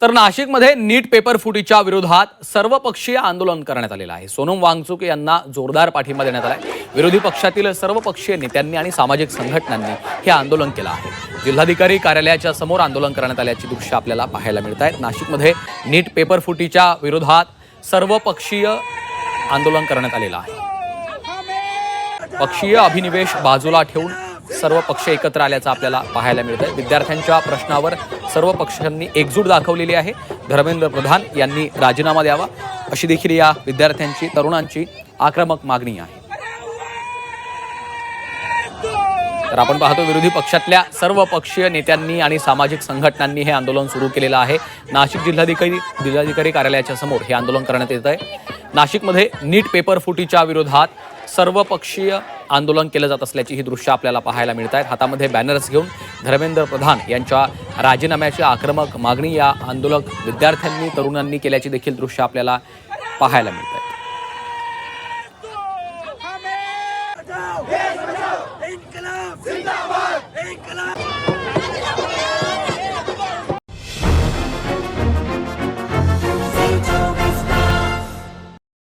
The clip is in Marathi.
तर नाशिकमध्ये नीट पेपर फुटीच्या विरोधात सर्वपक्षीय आंदोलन करण्यात आलेलं आहे। सोनम वांगचुक यांना जोरदार पाठिंबा देण्यात आला आहे। विरोधी पक्षातील सर्वपक्षीय नेत्यांनी आणि सामाजिक संघटनांनी हे आंदोलन केलं आहे। जिल्हाधिकारी कार्यालयाच्या समोर आंदोलन करण्यात आल्याची दृश्य आपल्याला पाहायला मिळत आहेत। नाशिकमध्ये नीट पेपर फुटीच्या विरोधात सर्वपक्षीय आंदोलन करण्यात आलेलं आहे। पक्षीय अभिनिवेश बाजूला ठेवून सर्व पक्ष एकत्र आल्याचं आपल्याला पाहायला मिळत आहे। विद्यार्थ्यांच्या प्रश्नावर सर्व पक्षांनी एकजूट दाखवलेली आहे। धर्मेंद्र प्रधान यांनी राजीनामा द्यावा अशी देखील या विद्यार्थ्यांची तरुणांची आक्रमक मागणी आहे। तर आपण पाहतो विरोधी पक्षातल्या सर्व पक्षीय नेत्यांनी आणि सामाजिक संघटनांनी हे आंदोलन सुरू केलेलं आहे। नाशिक जिल्हाधिकारी कार्यालयाच्या समोर हे आंदोलन करण्यात येत आहे। नाशिकमध्ये नीट पेपर फुटीच्या विरोधात सर्वपक्षीय आंदोलन केलं जात असल्याची ही दृश्य आपल्याला पाहायला मिळत आहेत। हातामध्ये बॅनर्स घेऊन धर्मेंद्र प्रधान यांच्या राजीनाम्याची आक्रमक मागणी या आंदोलक विद्यार्थ्यांनी तरुणांनी केल्याची देखील दृश्य आपल्याला पाहायला मिळत आहे।